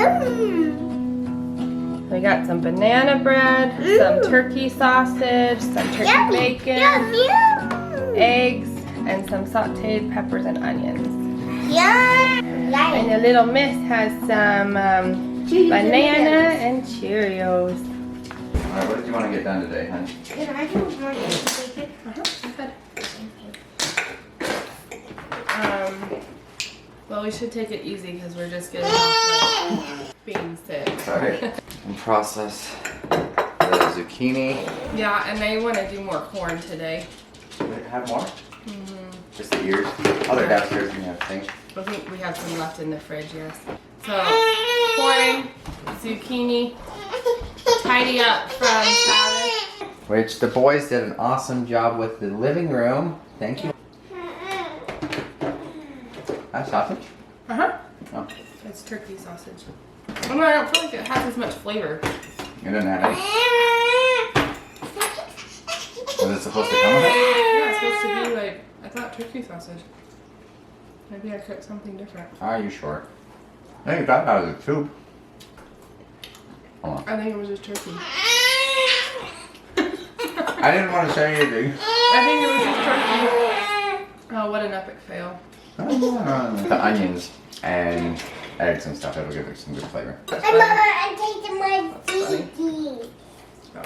Yum. We got some banana bread, some turkey sausage, some turkey bacon, eggs, and some sauteed peppers and onions. Yum. And the little miss has some banana and Cheerios. Alright, what did you want to get done today, hon? Can I do more bacon? Well, we should take it easy because we're just getting off being sick. Alright. And process the zucchini. Yeah, and they want to do more corn today. Have more? Just the ears. Oh, they're downstairs in the sink. I think we have some left in the fridge, yes. So, corn, zucchini, tidy up from salad. Which the boys did an awesome job with the living room. Thank you. Sausage? Uh-huh. Oh. It's turkey sausage. Oh, no, I don't feel like it has as much flavor. It doesn't have any. Was it supposed to come with it? Yeah, it's supposed to be like, I thought turkey sausage. Maybe I cooked something different. Are you sure? I think that was a soup. Hold on. I think it was just turkey. I didn't want to say anything. I think it was just turkey. Oh, what an epic fail. The onions and eggs and stuff, it'll give it some good flavor. I'm taking my zucchini. I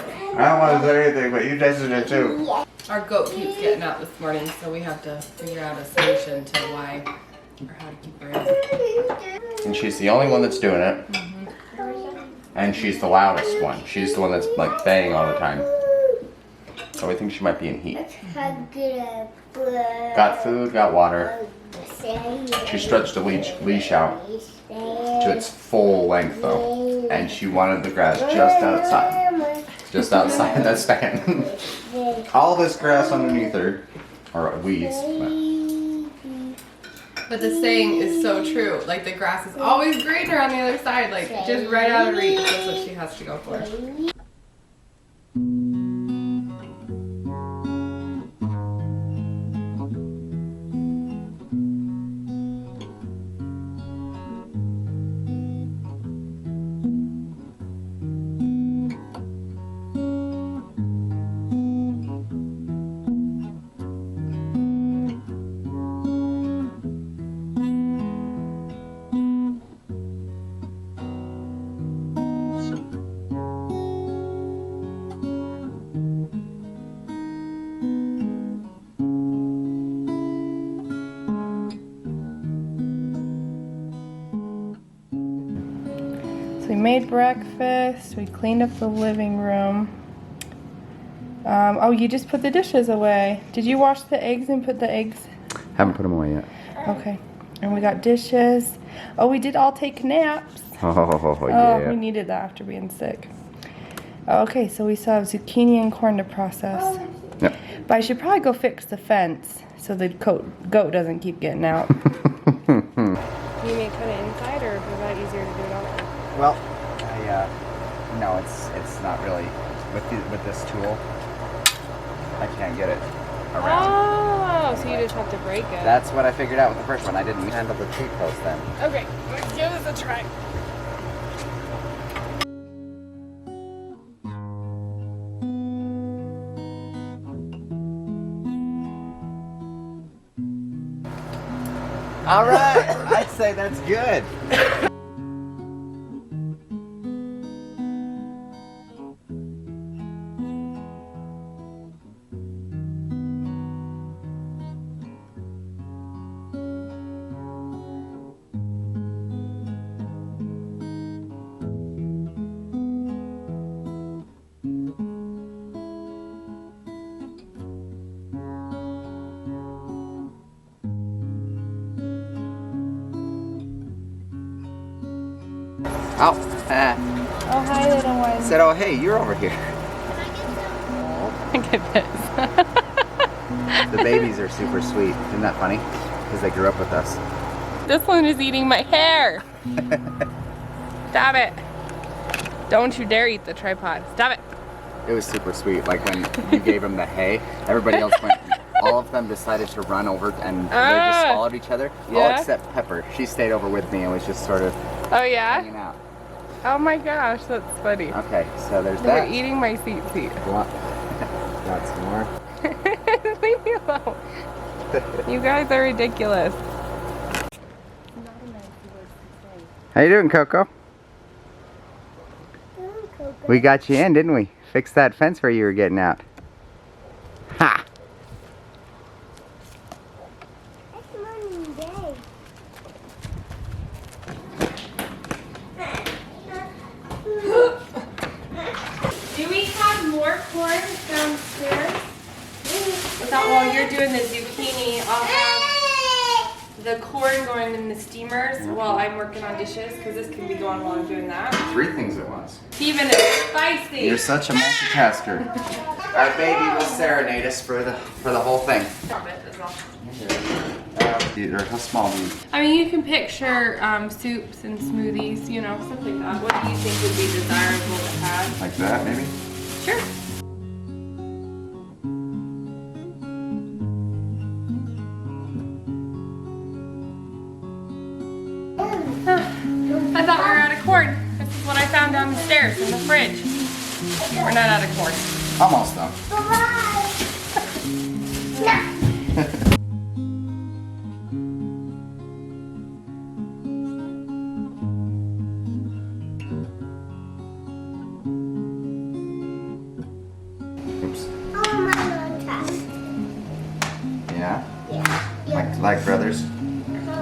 don't want to say anything, but you tasted it too. Our goat keeps getting out this morning, so we have to figure out a solution to why or how to keep her out. And she's the only one that's doing it. And she's the loudest one. She's the one that's like baying all the time. So I think she might be in heat. Got food, got water. She stretched the leash out to its full length though. And she wanted the grass just outside. Just outside that stand. All this grass underneath her, or weeds. But the saying is so true. Like the grass is always greener on the other side, like just right out of reach. That's what she has to go for. So we made breakfast, we cleaned up the living room. Oh, you just put the dishes away. Did you wash the eggs and put the eggs? Haven't put them away yet. Okay. And we got dishes. Oh, we did all take naps. Oh, Oh, yeah. we needed that after being sick. Okay, so we still have zucchini and corn to process. Yep. But I should probably go fix the fence so the goat doesn't keep getting out. You may cut it inside, or is that easier to do it outside? Well, no, it's not really with this tool. I can't get it around. Oh, so you just have to break it. That's what I figured out with the first one. I didn't handle the T post then. Okay, let's give this a try. All right, I'd say that's good. Oh, Oh, hi, little one. said, oh, hey, you're over here. Look at this. The babies are super sweet. Isn't that funny? Because they grew up with us. This one is eating my hair. Stop it. Don't you dare eat the tripod. Stop it. It was super sweet. Like when you gave them the hay, everybody else went, all of them decided to run over and they just followed each other. All Yeah? except Pepper. She stayed over with me and was just sort of Oh, yeah? hanging out. Oh my gosh, that's funny. Okay, so there's They're that. eating my seat. Want some more? Leave me alone. You guys are ridiculous. How you doing, Coco? We got you in, didn't we? Fixed that fence where you were getting out. Ha! It's morning day. Do we have more corn downstairs? While you're doing the zucchini, I'll have the corn going in the steamers while I'm working on dishes, because this can be going while I'm doing that. 3 things at once. Steven is spicy. You're such a multitasker. Our baby will serenade us for the whole thing. How small do you? I mean, you can picture soups and smoothies, you know, stuff like that. What do you think would be desirable to have? Like that, maybe? Sure. I thought we were out of corn. This is what I found down the stairs in the fridge. We're not out of corn. Almost though. Oops. Oh, my God, Tom. Yeah? Yeah. Like brothers? Oh,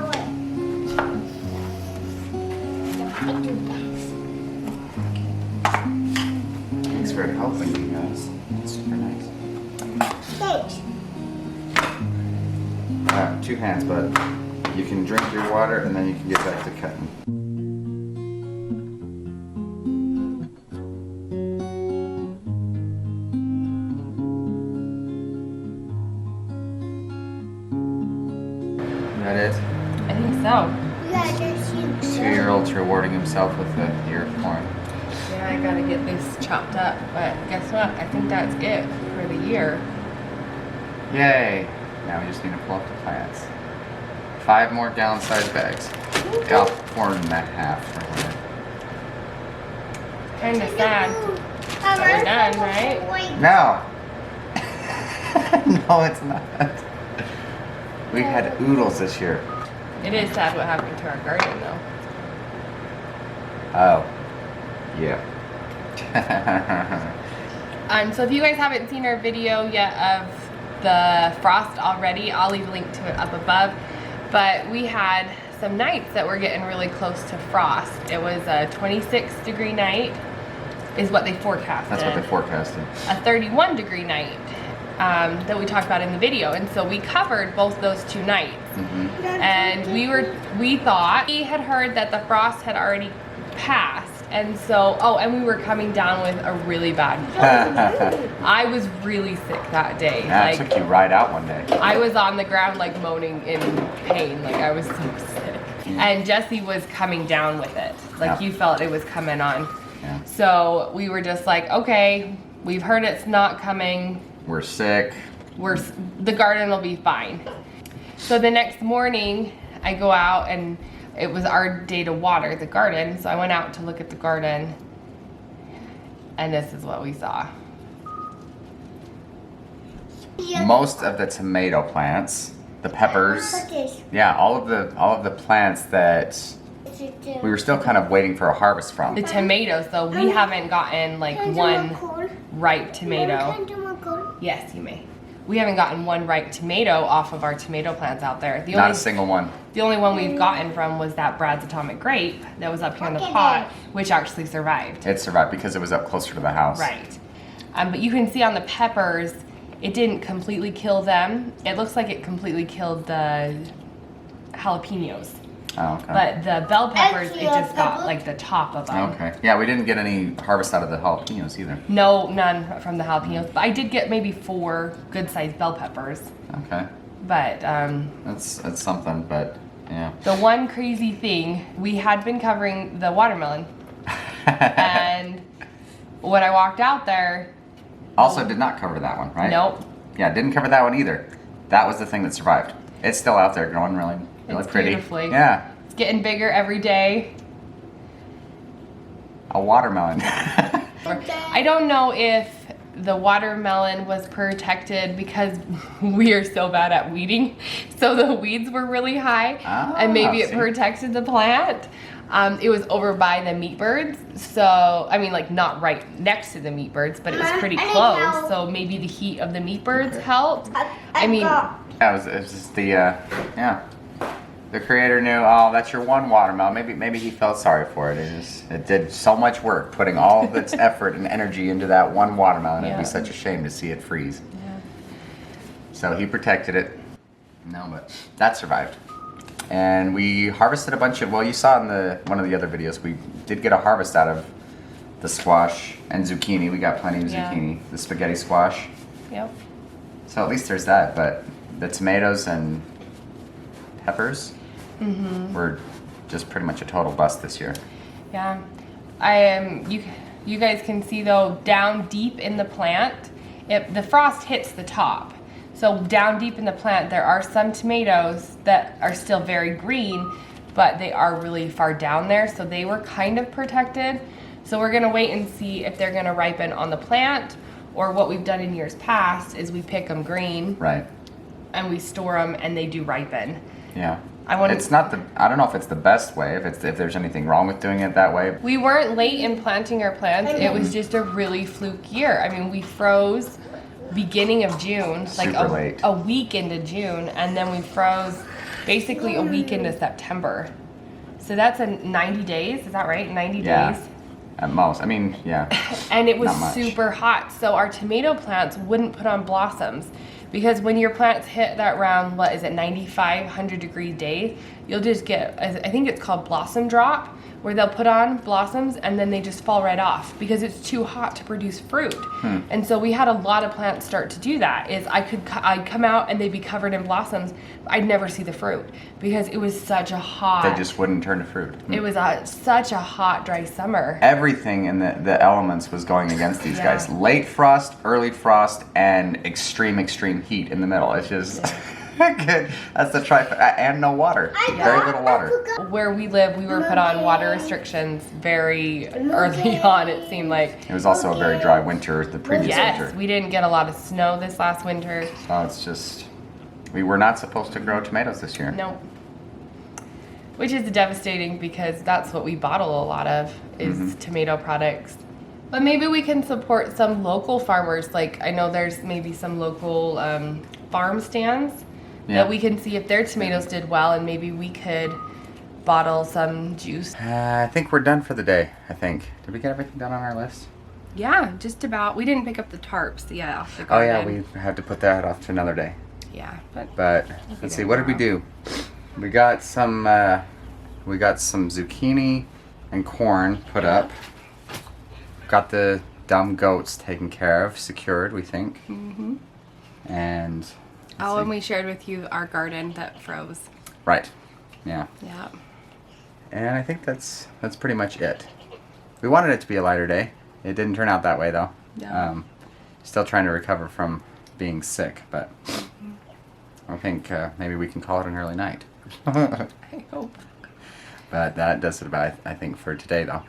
wait. I do Thanks for helping you guys. That's super nice. that. Thanks. 2 hands, but you can drink your water and then you can get back to cutting. That it? I think so. Yeah, that's you. 2-year-old's rewarding himself with the ear of corn. Yeah, I gotta get this chopped up, but guess what? I think that's it for the year. Yay! Now we just need to pull up the plants. 5 more gallon-sized bags. I'll pour in that half for her. Kinda sad. But we're done, right? No! No, it's not. We had oodles this year. It is sad what happened to our garden, though. Oh. Yeah. So if you guys haven't seen our video yet of the frost already, I'll leave a link to it up above. But we had some nights that were getting really close to frost. It was a 26-degree night, is what they forecasted. That's what they forecasted. A 31-degree night that we talked about in the video, and so we covered both those 2 nights. Mm-hmm. And we thought we had heard that the frost had already passed. And so, and we were coming down with a really bad cold. I was really sick that day. Yeah, I took you right out one day. I was on the ground like moaning in pain, like I was so sick. And Jesse was coming down with it. Like you felt it was coming on. Yeah. So we were just like, okay, we've heard it's not coming. We're sick. The garden will be fine. So the next morning I go out and it was our day to water the garden. So I went out to look at the garden and this is what we saw. Most of the tomato plants, the peppers, yeah, all of the plants that we were still kind of waiting for a harvest from. The tomatoes though, we haven't gotten like one ripe tomato. Yes, you may. We haven't gotten one ripe tomato off of our tomato plants out there. Not a single one. The only one we've gotten from was that Brad's Atomic Grape that was up here in the pot, which actually survived. It survived because it was up closer to the house. Right. But you can see on the peppers, it didn't completely kill them. It looks like it completely killed the jalapenos. Oh, okay. But the bell peppers, it just got like the top of them. Okay. Yeah, we didn't get any harvest out of the jalapenos either. No, none from the jalapenos. But I did get maybe 4 good-sized bell peppers. Okay. But That's something, but yeah. the one crazy thing, we had been covering the watermelon. And when I walked out there... Also did not cover that one, right? Nope. Yeah, didn't cover that one either. That was the thing that survived. It's still out there growing really It's pretty. beautifully. Yeah. It's getting bigger every day. a watermelon. I don't know if the watermelon was protected because we are so bad at weeding, so the weeds were really high, and maybe it protected the plant. It was over by the meat birds, so I mean, like not right next to the meat birds, but it was pretty close. So maybe the heat of the meat birds helped. I mean, yeah, it was just the yeah. The creator knew. Oh, that's your one watermelon. Maybe he felt sorry for it. It did so much work, putting all of its effort and energy into that one watermelon. It'd be such a shame to see it freeze. Yeah. So he protected it. No, but that survived. And we harvested a bunch of. Well, you saw in one of the other videos, we did get a harvest out of the squash and zucchini. We got plenty of zucchini. The spaghetti squash. Yep. So at least there's that. But the tomatoes and peppers. We're just pretty much a total bust this year. Yeah, you guys can see though, down deep in the plant, the frost hits the top. So down deep in the plant, there are some tomatoes that are still very green, but they are really far down there, so they were kind of protected. So we're gonna wait and see if they're gonna ripen on the plant, or what we've done in years past is we pick them green, right, and we store them, and they do ripen. Yeah. It's not I don't know if it's the best way, if there's anything wrong with doing it that way. We weren't late in planting our plants. It was just a really fluke year. I mean, we froze beginning of June, like a week into June, and then we froze basically a week into September. So that's 90 days, is that right? 90 days? At most. I mean, yeah. And it was super hot, so our tomato plants wouldn't put on blossoms. Because when your plants hit that around, 95, 100 degree days, you'll just get, I think it's called blossom drop, where they'll put on blossoms and then they just fall right off because it's too hot to produce fruit. And so we had a lot of plants start to do that. I'd come out and they'd be covered in blossoms, but I'd never see the fruit because it was such a hot. They just wouldn't turn to fruit. It was such a hot, dry summer. Everything in the elements was going against these guys. Late frost, early frost, and extreme heat in the middle. It's just good. That's the trifecta. And no water. Very little water. Where we live, we were put on water restrictions very early on, it seemed like. It was also a very dry winter the previous winter. Yes, we didn't get a lot of snow this last winter. So it's just, we were not supposed to grow tomatoes this year. Nope. Which is devastating because that's what we bottle a lot of, is tomato products. But maybe we can support some local farmers. Like, I know there's maybe some local farm stands that we can see if their tomatoes did well, and maybe we could bottle some juice. I think we're done for the day, I think. Did we get everything done on our list? Yeah, just about. We didn't pick up the tarps yet off the garden. Oh yeah, we had to put that off to another day. Yeah, but let's see, what did we do? We got some zucchini and corn put up. Got the dumb goats taken care of, secured, we think. And and we shared with you our garden that froze. Right. Yeah. Yeah. And I think that's pretty much it. We wanted it to be a lighter day. It didn't turn out that way though. No. Still trying to recover from being sick, but I think maybe we can call it an early night. I hope. But that does it about, I think, for today though.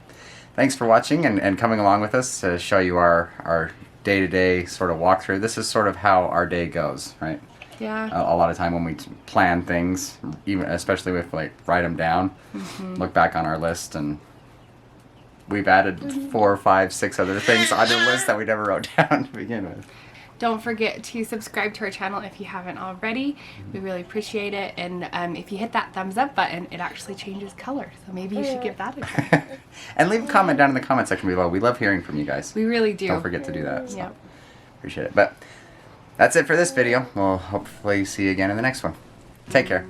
Thanks for watching and coming along with us to show you our day-to-day sort of walkthrough. This is sort of how our day goes, right? Yeah. A lot of time when we plan things, even especially with write them down, look back on our list, and we've added 4, 5, 6 other things on the list that we never wrote down to begin with. Don't forget to subscribe to our channel if you haven't already. We really appreciate it. And if you hit that thumbs up button, it actually changes color. So maybe you should give that a try. And leave a comment down in the comment section below. We love hearing from you guys. We really do. Don't forget to do that. So. Yep. Appreciate it. But that's it for this video. We'll hopefully see you again in the next one. Take care.